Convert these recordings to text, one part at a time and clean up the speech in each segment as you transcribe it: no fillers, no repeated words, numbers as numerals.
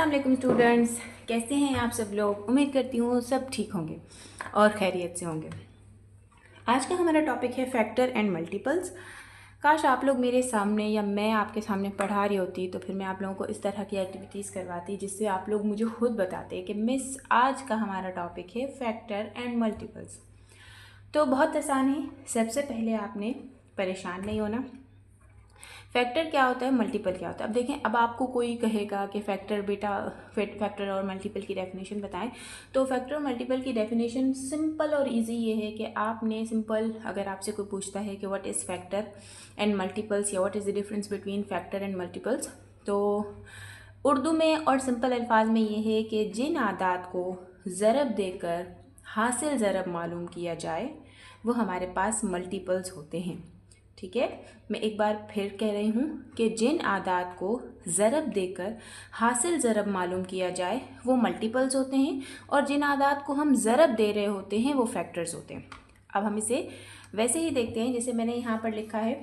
अस्सलाम वालेकुम स्टूडेंट्स, कैसे हैं आप सब लोग। उम्मीद करती हूँ सब ठीक होंगे और खैरियत से होंगे। आज का हमारा टॉपिक है फैक्टर एंड मल्टीपल्स। काश आप लोग मेरे सामने या मैं आपके सामने पढ़ा रही होती तो फिर मैं आप लोगों को इस तरह की एक्टिविटीज़ करवाती जिससे आप लोग मुझे खुद बताते कि मिस आज का हमारा टॉपिक है फैक्टर एंड मल्टीपल्स। तो बहुत आसान है। सबसे पहले आपने परेशान नहीं होना। फैक्टर क्या होता है, मल्टीपल क्या होता है। अब देखें, अब आपको कोई कहेगा कि फैक्टर बेटा फैक्टर और मल्टीपल की डेफिनेशन बताएं, तो फैक्टर और मल्टीपल की डेफिनेशन सिंपल और इजी ये है कि आपने सिंपल, अगर आपसे कोई पूछता है कि what is factor and multiples या what is the difference between factor and multiples, तो उर्दू में और सिंपल अल्फाज में ये है कि जिन आदात को ज़रब देकर हासिल ज़रब मालूम किया जाए वो हमारे पास मल्टीपल्स होते हैं। ठीक है, मैं एक बार फिर कह रही हूँ कि जिन आदात को ज़रब देकर हासिल ज़रब मालूम किया जाए वो मल्टीपल्स होते हैं और जिन आदात को हम ज़रब दे रहे होते हैं वो फैक्टर्स होते हैं। अब हम इसे वैसे ही देखते हैं जैसे मैंने यहाँ पर लिखा है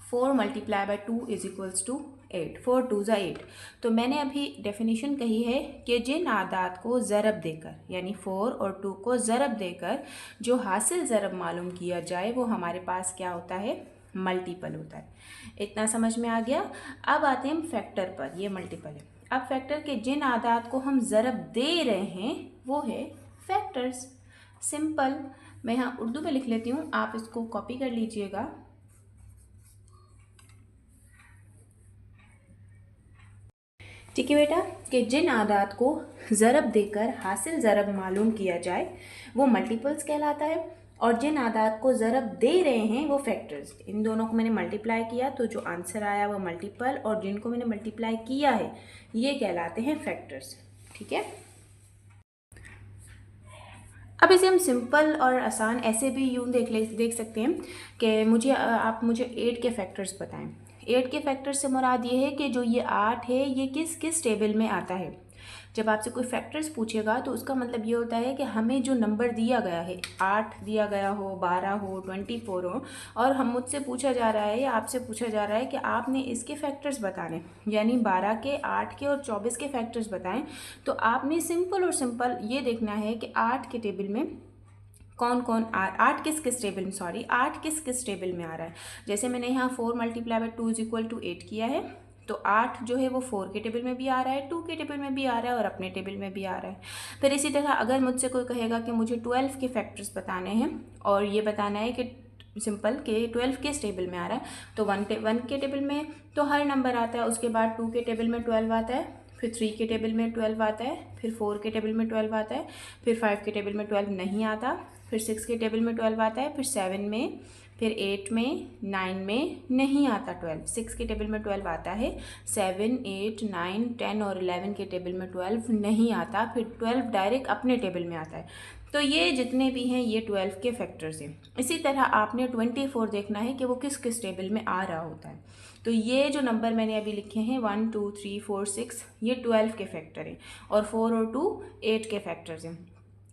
4 multiply by 2 is equals to 8, 4 2 ज़ा 8। तो मैंने अभी डेफिनेशन कही है कि जिन आदात को ज़रब देकर, यानी 4 और 2 को ज़रब देकर जो हासिल ज़रब मालूम किया जाए वो हमारे पास क्या होता है, मल्टीपल होता है। इतना समझ में आ गया। अब आते हैं हम फैक्टर पर, ये मल्टीपल है। अब फैक्टर के जिन आदात को हम ज़रब दे रहे हैं वो है फैक्टर्स। सिंपल, मैं यहाँ उर्दू में लिख लेती हूँ, आप इसको कॉपी कर लीजिएगा। ठीक है बेटा, कि जिन आदात को ज़रब देकर हासिल ज़रब मालूम किया जाए वो मल्टीपल्स कहलाता है और जिन आदात को ज़रब दे रहे हैं वो फैक्टर्स। इन दोनों को मैंने मल्टीप्लाई किया तो जो आंसर आया वो मल्टीपल, और जिनको मैंने मल्टीप्लाई किया है ये कहलाते हैं फैक्टर्स। ठीक है, अब इसे हम सिंपल और आसान ऐसे भी यूँ देख सकते हैं कि आप मुझे 8 के फैक्टर्स बताएं। 8 के फैक्टर्स से मुराद ये है कि जो ये 8 है ये किस किस टेबल में आता है। जब आपसे कोई फैक्टर्स पूछेगा तो उसका मतलब ये होता है कि हमें जो नंबर दिया गया है, 8 दिया गया हो, 12 हो, 24 हो, और हम मुझसे पूछा जा रहा है या आपसे पूछा जा रहा है कि आपने इसके फैक्टर्स बताने, यानी 12 के, 8 के और 24 के फैक्टर्स बताएं, तो आपने सिंपल और सिंपल ये देखना है कि 8 के टेबल में कौन कौन 8 किस किस टेबल में, 8 किस किस टेबल में आ रहा है। जैसे मैंने यहाँ 4 multiply by 2 is equal to 8 किया है, तो 8 जो है वो 4 के टेबल में भी आ रहा है, 2 के टेबल में भी आ रहा है और अपने टेबल में भी आ रहा है। फिर इसी तरह अगर मुझसे कोई कहेगा कि मुझे 12 के फैक्टर्स बताने हैं और ये बताना है कि सिंपल के 12 किस टेबल में आ रहा है, तो 1 के टेबल में तो हर नंबर आता है, उसके बाद 2 के टेबल में 12 आता है, फिर 3 के टेबल में 12 आता है, फिर 4 के टेबल में 12 आता है, फिर 5 के टेबल में 12 नहीं आता, फिर 6 के टेबल में 12 आता है, फिर 7 में, फिर 8 में, 9 में नहीं आता 12। 6 के टेबल में 12 आता है, 7 8 9 10 और 11 के टेबल में 12 नहीं आता, फिर 12 डायरेक्ट अपने टेबल में आता है। तो ये जितने भी हैं ये 12 के फैक्टर्स हैं। इसी तरह आपने 24 देखना है कि वो किस किस टेबल में आ रहा होता है। तो ये जो नंबर मैंने अभी लिखे हैं 1 2 3 4 6 ये 12 के फैक्टर हैं और 4 और 2 8 के फैक्टर्स हैं।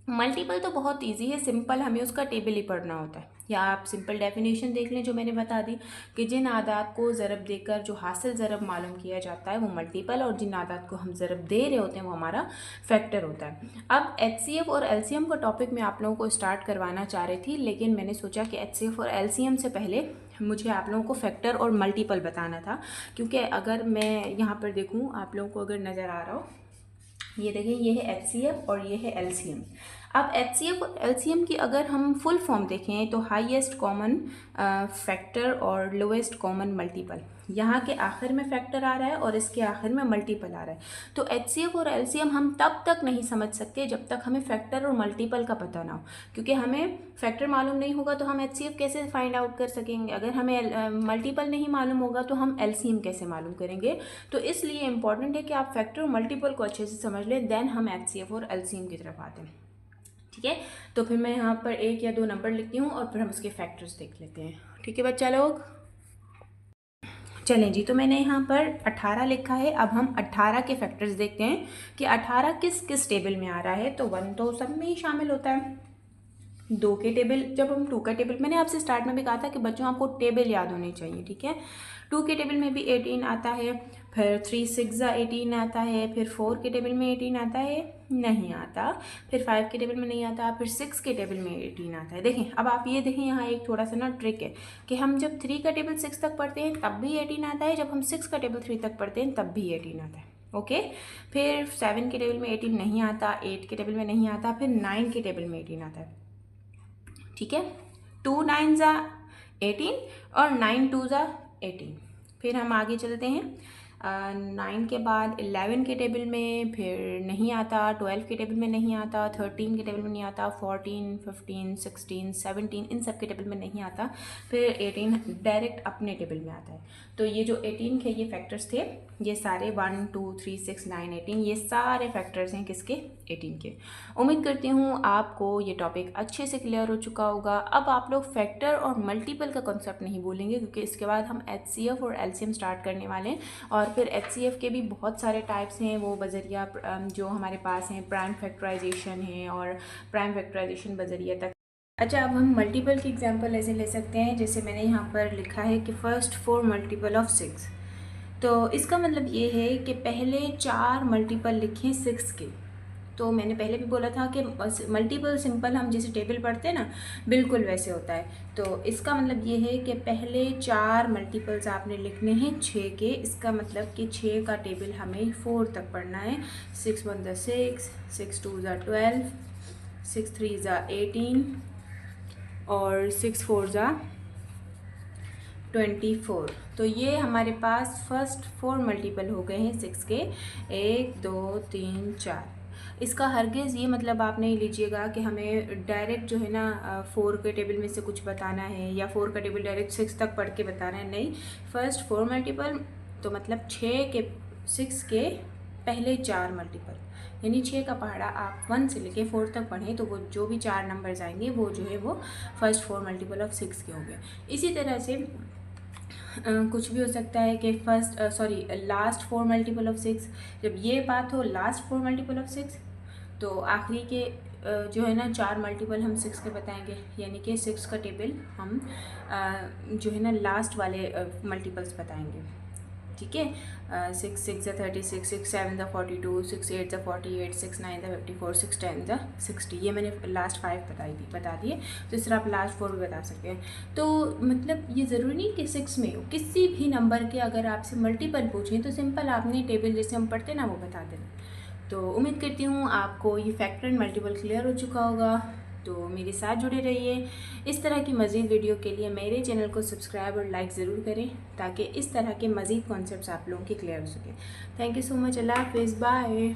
मल्टीपल तो बहुत इजी है, सिंपल हमें उसका टेबल ही पढ़ना होता है, या आप सिंपल डेफिनेशन देख लें जो मैंने बता दी कि जिन आदात को ज़रब देकर जो हासिल ज़रब मालूम किया जाता है वो मल्टीपल और जिन आदात को हम ज़रब दे रहे होते हैं वो हमारा फैक्टर होता है। अब HCF और LCM का टॉपिक मैं आप लोगों को स्टार्ट करवाना चाह रही थी, लेकिन मैंने सोचा कि HCF और LCM से पहले मुझे आप लोगों को फैक्टर और मल्टीपल बताना था, क्योंकि अगर मैं यहाँ पर देखूँ, आप लोगों को अगर नज़र आ रहा हो, ये देखिए ये है HCF और ये है LCM। अब HCF और LCM की अगर हम फुल फॉर्म देखें तो हाईएस्ट कॉमन फैक्टर और लोएस्ट कॉमन मल्टीपल, यहाँ के आखिर में फैक्टर आ रहा है और इसके आखिर में मल्टीपल आ रहा है। तो HCF और LCM हम तब तक नहीं समझ सकते जब तक हमें फैक्टर और मल्टीपल का पता ना हो, क्योंकि हमें फैक्टर मालूम नहीं होगा तो हम HCF कैसे फाइंड आउट कर सकेंगे, अगर हमें मल्टीपल नहीं मालूम होगा तो हम LCM कैसे मालूम करेंगे। तो इसलिए इम्पॉर्टेंट है कि आप फैक्टर और मल्टीपल को अच्छे से समझ लें, देन हम HCF और LCM की तरफ आते हैं। ठीक है, तो फिर मैं यहाँ पर 1 या 2 नंबर लिखती हूँ और फिर हम उसके फैक्टर्स देख लेते हैं। ठीक है बच्चा लोग, चलें जी। तो मैंने यहाँ पर 18 लिखा है। अब हम 18 के फैक्टर्स देखते हैं कि 18 किस किस टेबल में आ रहा है। तो 1 तो सब में ही शामिल होता है, 2 के टेबल, जब हम 2 का टेबल, मैंने आपसे स्टार्ट में भी कहा था कि बच्चों आपको टेबल याद होने चाहिए, ठीक है। 2 के टेबल में भी 18 आता है, फिर 3 6 18 आता है, फिर 4 के टेबल में 18 आता है, नहीं आता, फिर 5 के टेबल में नहीं आता, फिर 6 के टेबल में 18 आता है। देखें, अब आप ये देखें, यहाँ एक थोड़ा सा ना ट्रिक है कि हम जब 3 का टेबल 6 तक पढ़ते हैं तब भी 18 आता है, जब हम 6 का टेबल 3 तक पढ़ते हैं तब भी 18 आता है। ओके, फिर 7 के टेबल में 18 नहीं आता, 8 के टेबल में नहीं आता, फिर 9 के टेबल में 18 आता है, ठीक है। 2 9 ज़ा 18 और 9 2 ज़ा 18। फिर हम आगे चलते हैं, 9 के बाद 11 के टेबल में फिर नहीं आता, 12 के टेबल में नहीं आता, 13 के टेबल में नहीं आता, 14 15 16 17 इन सब के टेबल में नहीं आता, फिर 18 डायरेक्ट अपने टेबल में आता है। तो ये जो 18 के ये फैक्टर्स थे, ये सारे 1 2 3 6 9 18, ये सारे फैक्टर्स हैं किसके? 18 के। उम्मीद करती हूँ आपको ये टॉपिक अच्छे से क्लियर हो चुका होगा। अब आप लोग फैक्टर और मल्टीपल का कॉन्सेप्ट नहीं भूलेंगे, क्योंकि इसके बाद हम HCF और LCM स्टार्ट करने वाले हैं। और फिर HCF के भी बहुत सारे टाइप्स हैं, वो बजरिया जो हमारे पास हैं, प्राइम फैक्टराइजेशन है और प्राइम फैक्टराइजेशन बजरिया तक। अच्छा, अब हम मल्टीपल की एग्जांपल ऐसे ले सकते हैं, जैसे मैंने यहाँ पर लिखा है कि फर्स्ट 4 मल्टीपल ऑफ 6। तो इसका मतलब ये है कि पहले 4 मल्टीपल लिखें 6 के। तो मैंने पहले भी बोला था कि मल्टीपल सिंपल हम जैसे टेबल पढ़ते हैं ना, बिल्कुल वैसे होता है। तो इसका मतलब ये है कि पहले 4 मल्टीपल्स आपने लिखने हैं 6 के। इसका मतलब कि 6 का टेबल हमें 4 तक पढ़ना है। 6 1 ज़ा 6, 6 2 ज़ा 12, 6 3 ज़ा 18 और 6 4 ज़ा 24। तो ये हमारे पास फर्स्ट 4 मल्टीपल हो गए हैं 6 के, 1 2 3 4। इसका हरगिज़ ये मतलब आप नहीं लीजिएगा कि हमें डायरेक्ट जो है ना 4 के टेबल में से कुछ बताना है, या 4 का टेबल डायरेक्ट 6 तक पढ़ के बताना है। नहीं, फर्स्ट 4 मल्टीपल तो मतलब 6 के पहले 4 मल्टीपल, यानी 6 का पहाड़ा आप 1 से लेके 4 तक पढ़ें तो वो जो भी 4 नंबर्स आएंगे वो जो है वो फर्स्ट 4 मल्टीपल ऑफ 6 के होंगे। इसी तरह से कुछ भी हो सकता है कि लास्ट 4 मल्टीपल ऑफ 6। जब ये बात हो लास्ट 4 मल्टीपल ऑफ 6, तो आखिरी के जो है ना 4 मल्टीपल हम 6 के बताएंगे, यानी कि 6 का टेबल हम जो है ना लास्ट वाले मल्टीपल्स बताएंगे, ठीक है। 6 6 ज़ा 36, 6 7 ज़ा 42, 6 8 ज़ा 48, 6 9 ज़ा 54, 6 10 ज़ा 60। ये मैंने लास्ट 5 बता दिए। तो इस तरह आप लास्ट 4 भी बता सकते हैं। तो मतलब ये ज़रूरी नहीं कि 6 में हो, किसी भी नंबर के अगर आपसे मल्टीपल पूछें तो सिंपल आपने टेबल जैसे हम पढ़ते ना वो बता देना। तो उम्मीद करती हूँ आपको ये फैक्टर एंड मल्टीपल क्लियर हो चुका होगा। तो मेरे साथ जुड़े रहिए। इस तरह की मज़ीद वीडियो के लिए मेरे चैनल को सब्सक्राइब और लाइक ज़रूर करें, ताकि इस तरह के मज़ीद कॉन्सेप्ट्स आप लोगों के क्लियर हो सके। Thank you so much. अल्लाह हाफिज़, बाय।